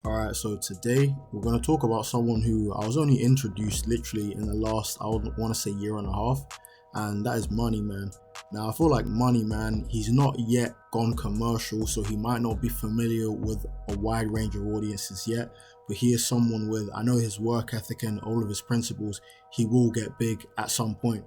Alright, so today we're going to talk about someone who I was only introduced literally in the last, I would want to say, year and a half, and that is Moneyman. Now, I feel like Moneyman, he's not yet gone commercial, so he might not be familiar with a wide range of audiences yet, but he is someone with, I know his work ethic and all of his principles, he will get big at some point.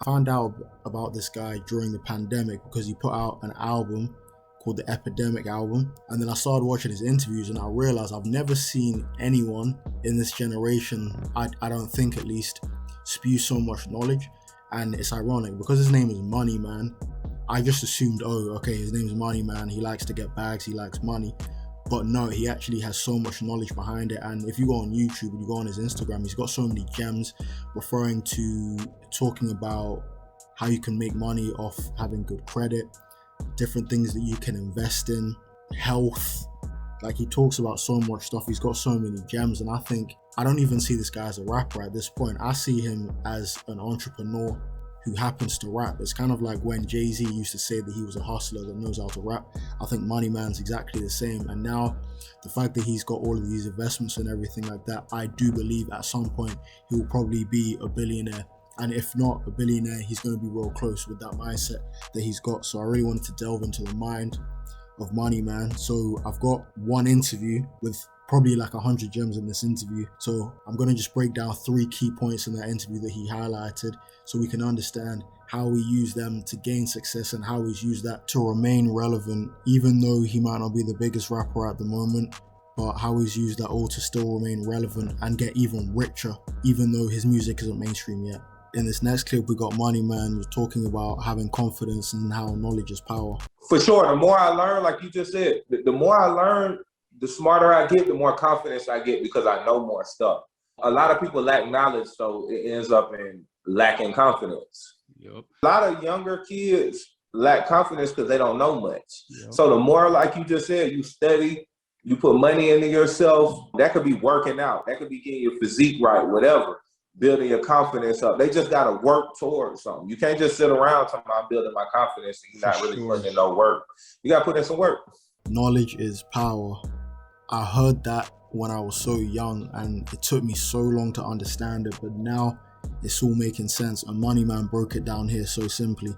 I found out about this guy during the pandemic because he put out an album called the Epidemic album, and then I started watching his interviews and I realized I've never seen anyone in this generation, I don't think at least, spew so much knowledge. And it's ironic because his name is Moneyman. I just assumed, oh, okay, his name is Moneyman, he likes to get bags, he likes money. But no, he actually has so much knowledge behind it. And if you go on YouTube and you go on his Instagram, he's got so many gems referring to talking about how you can make money off having good credit, different things that you can invest in, health. Like, he talks about so much stuff. He's got so many gems, and I don't even see this guy as a rapper at this point. I see him as an entrepreneur who happens to rap. It's kind of like when Jay-Z used to say that he was a hustler that knows how to rap. I think Moneyman's exactly the same. And now the fact that he's got all of these investments and everything like that, I do believe at some point he will probably be a billionaire. And if not a billionaire, he's going to be real close with that mindset that he's got. So I really wanted to delve into the mind of Moneyman. So I've got one interview with probably like 100 gems in this interview. So I'm going to just break down 3 key points in that interview that he highlighted so we can understand how he used them to gain success and how he's used that to remain relevant, even though he might not be the biggest rapper at the moment, but how he's used that all to still remain relevant and get even richer, even though his music isn't mainstream yet. In this next clip, we got Moneyman talking about having confidence and how knowledge is power. For sure, the more I learn, like you just said, the more I learn, the smarter I get, the more confidence I get because I know more stuff. A lot of people lack knowledge, so it ends up in lacking confidence. Yep. A lot of younger kids lack confidence because they don't know much. Yep. So the more, like you just said, you study, you put money into yourself, that could be working out, that could be getting your physique right, whatever. Building your confidence up. They just got to work towards something. You can't just sit around talking about building my confidence and you're not really putting in no work. You got to put in some work. Knowledge is power. I heard that when I was so young and it took me so long to understand it, but now it's all making sense. And Moneyman broke it down here so simply.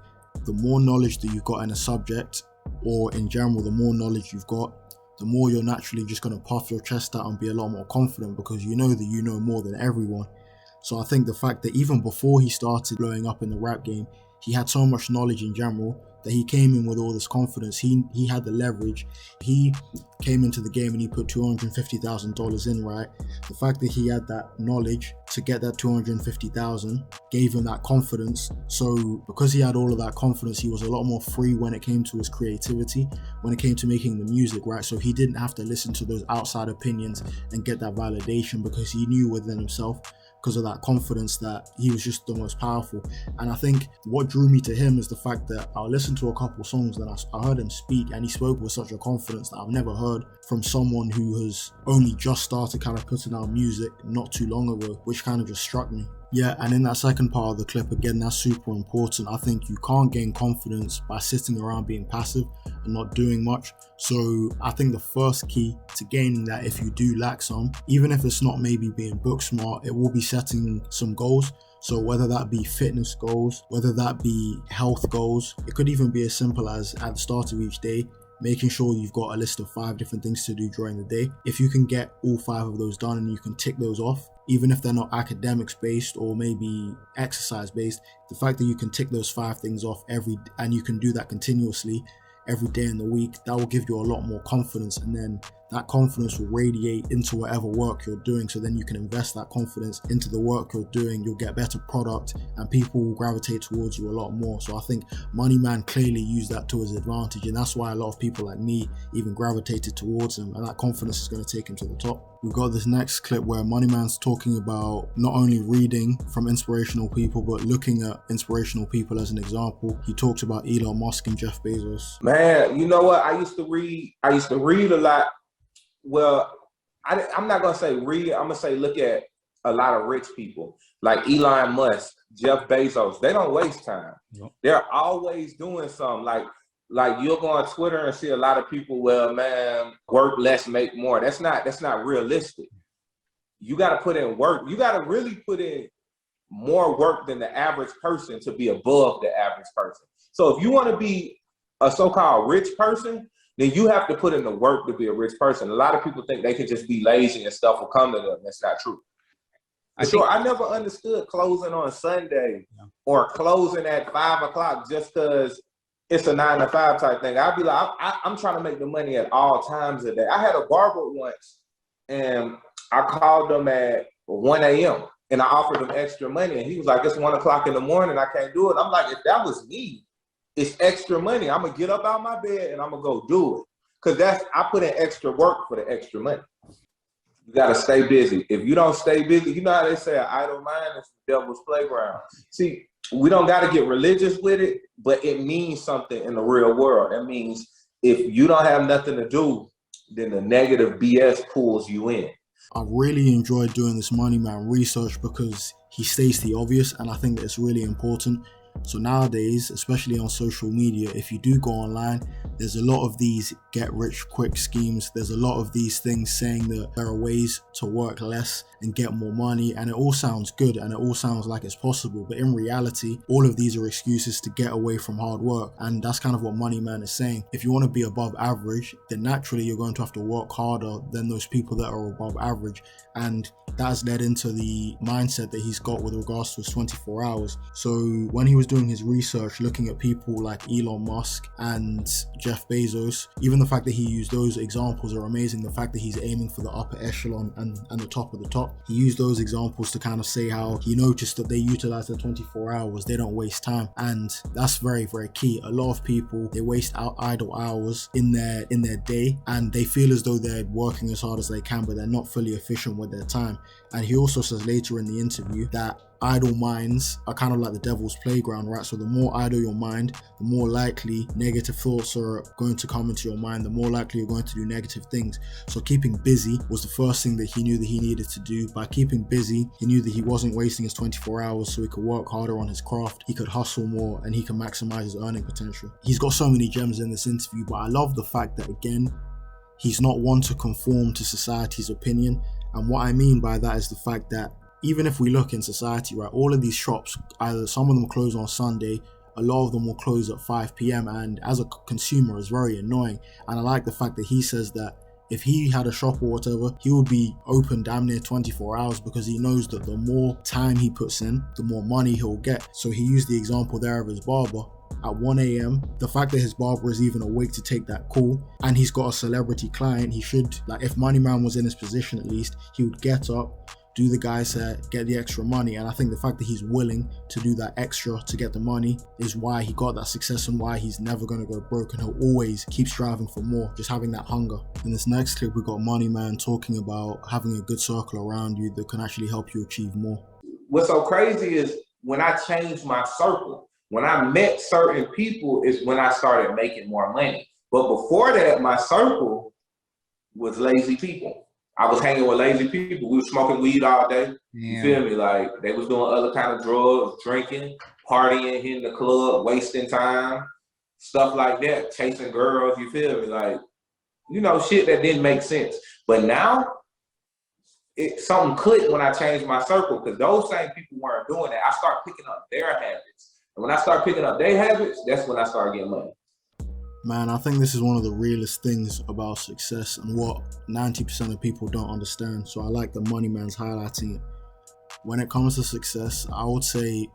The more knowledge that you've got in a subject, or in general, the more knowledge you've got, the more you're naturally just going to puff your chest out and be a lot more confident because you know that you know more than everyone. So I think the fact that even before he started blowing up in the rap game, he had so much knowledge in general that he came in with all this confidence. He had the leverage. He came into the game and he put $250,000 in, right? The fact that he had that knowledge to get that $250,000 gave him that confidence. So because he had all of that confidence, he was a lot more free when it came to his creativity, when it came to making the music, right? So he didn't have to listen to those outside opinions and get that validation because he knew within himself, because of that confidence, that he was just the most powerful. And I think what drew me to him is the fact that I listened to a couple songs and I heard him speak, and he spoke with such a confidence that I've never heard from someone who has only just started kind of putting out music not too long ago, which kind of just struck me. Yeah, and in that second part of the clip, again, that's super important. I think you can't gain confidence by sitting around being passive and not doing much. So I think the first key to gaining that, if you do lack some, even if it's not maybe being book smart, it will be setting some goals. So whether that be fitness goals, whether that be health goals, it could even be as simple as at the start of each day, making sure you've got a list of 5 different things to do during the day. If you can get all 5 of those done and you can tick those off, even if they're not academics based or maybe exercise based, the fact that you can tick those 5 things off and you can do that continuously every day in the week, that will give you a lot more confidence, and then that confidence will radiate into whatever work you're doing. So then you can invest that confidence into the work you're doing, you'll get better product and people will gravitate towards you a lot more. So I think Moneyman clearly used that to his advantage, and that's why a lot of people like me even gravitated towards him, and that confidence is going to take him to the top. We've got this next clip where Moneyman's talking about not only reading from inspirational people, but looking at inspirational people as an example. He talks about Elon Musk and Jeff Bezos. Man, you know what? I used to read a lot. Well, I'm not going to say read. I'm going to say look at a lot of rich people like Elon Musk, Jeff Bezos. They don't waste time. Yep. They're always doing something. Like Like you'll go on Twitter and see a lot of people, well, man, work less, make more. That's not realistic. You got to put in work. You got to really put in more work than the average person to be above the average person. So if you want to be a so-called rich person, then you have to put in the work to be a rich person. A lot of people think they can just be lazy and stuff will come to them. That's not true. I never understood closing on Sunday or closing at 5 o'clock just because it's a 9 to 5 type thing. I'd be like, I'm trying to make the money at all times of the day. I had a barber once and I called them at 1 a.m. and I offered him extra money. And he was like, it's 1 o'clock in the morning. I can't do it. I'm like, if that was me, it's extra money. I'm going to get up out my bed and I'm going to go do it. Because I put in extra work for the extra money. You got to stay busy. If you don't stay busy, you know how they say an idle mind is the devil's playground. See, we don't got to get religious with it, but it means something in the real world. That means if you don't have nothing to do, then the negative BS pulls you in. I really enjoyed doing this Moneyman research because he states the obvious, and I think that it's really important. So nowadays, especially on social media, if you do go online, there's a lot of these get rich quick schemes. There's a lot of these things saying that there are ways to work less and get more money, and it all sounds good and it all sounds like it's possible, but in reality, all of these are excuses to get away from hard work, and that's kind of what Moneyman is saying. If you want to be above average, then naturally you're going to have to work harder than those people that are above average, and that's led into the mindset that he's got with regards to his 24 hours. So when he was doing his research, looking at people like Elon Musk and Jeff Bezos, even the fact that he used those examples are amazing. The fact that he's aiming for the upper echelon and the top of the top. He used those examples to kind of say how he noticed that they utilize their 24 hours, they don't waste time, and that's very, very key. A lot of people, they waste idle hours in their day, and they feel as though they're working as hard as they can, but they're not fully efficient with their time. And he also says later in the interview that idle minds are kind of like the devil's playground, right? So the more idle your mind, the more likely negative thoughts are going to come into your mind, the more likely you're going to do negative things. So keeping busy was the first thing that he knew that he needed to do. By keeping busy, he knew that he wasn't wasting his 24 hours, so he could work harder on his craft, he could hustle more, and he can maximize his earning potential. He's got so many gems in this interview, but I love the fact that, again, he's not one to conform to society's opinion. And what I mean by that is the fact that even if we look in society, right, all of these shops, either some of them close on Sunday, a lot of them will close at 5 p.m. and as a consumer, it's very annoying. And I like the fact that he says that if he had a shop or whatever, he would be open damn near 24 hours because he knows that the more time he puts in, the more money he'll get. So he used the example there of his barber. At 1 a.m, the fact that his barber is even awake to take that call, and he's got a celebrity client, he should, like, if Moneyman was in his position at least, he would get up, do the guy's set, get the extra money. And I think the fact that he's willing to do that extra to get the money is why he got that success and why he's never going to go broke, and he'll always keep striving for more, just having that hunger. In this next clip, we got Moneyman talking about having a good circle around you that can actually help you achieve more. What's so crazy is when I changed my circle, when I met certain people is when I started making more money. But before that, my circle was lazy people. I was hanging with lazy people. We were smoking weed all day. You feel me? Like, they was doing other kind of drugs, drinking, partying, hitting the club, wasting time, stuff like that, chasing girls, you feel me? Like, you know, shit that didn't make sense. But now, something clicked when I changed my circle, because those same people weren't doing that. I started picking up their habits. And when I start picking up their habits, that's when I start getting money. Man, I think this is one of the realest things about success and what 90% of people don't understand. So I like that Moneyman's highlighting it. When it comes to success, I would say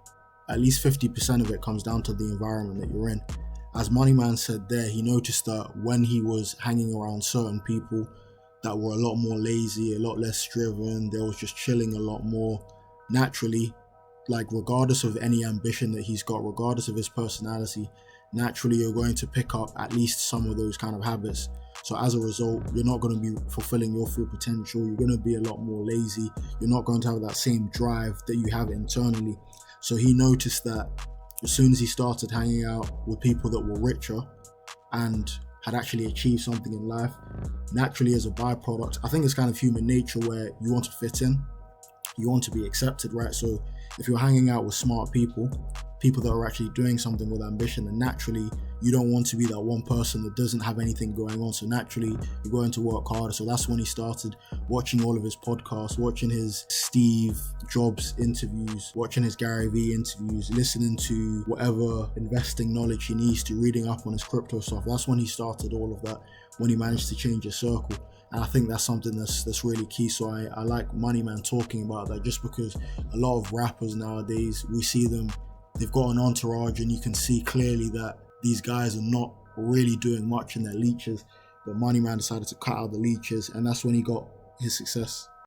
at least 50% of it comes down to the environment that you're in. As Moneyman said there, he noticed that when he was hanging around certain people that were a lot more lazy, a lot less driven, they was just chilling a lot more, naturally, like, regardless of any ambition that he's got, regardless of his personality, naturally you're going to pick up at least some of those kind of habits. So as a result, you're not going to be fulfilling your full potential. You're going to be a lot more lazy. You're not going to have that same drive that you have internally. So he noticed that as soon as he started hanging out with people that were richer and had actually achieved something in life, naturally as a byproduct, I think it's kind of human nature where you want to fit in, you want to be accepted, right? So if you're hanging out with smart people that are actually doing something with ambition, then naturally you don't want to be that one person that doesn't have anything going on. So naturally you're going to work harder. So that's when he started watching all of his podcasts, watching his Steve Jobs interviews, watching his Gary Vee interviews, listening to whatever investing knowledge he needs to, reading up on his crypto stuff. That's when he started all of that, when he managed to change his circle. And I think that's something that's really key. So I like Moneyman talking about that, just because a lot of rappers nowadays, we see them, they've got an entourage, and you can see clearly that these guys are not really doing much in their leeches. But Moneyman decided to cut out the leeches, and that's when he got his success.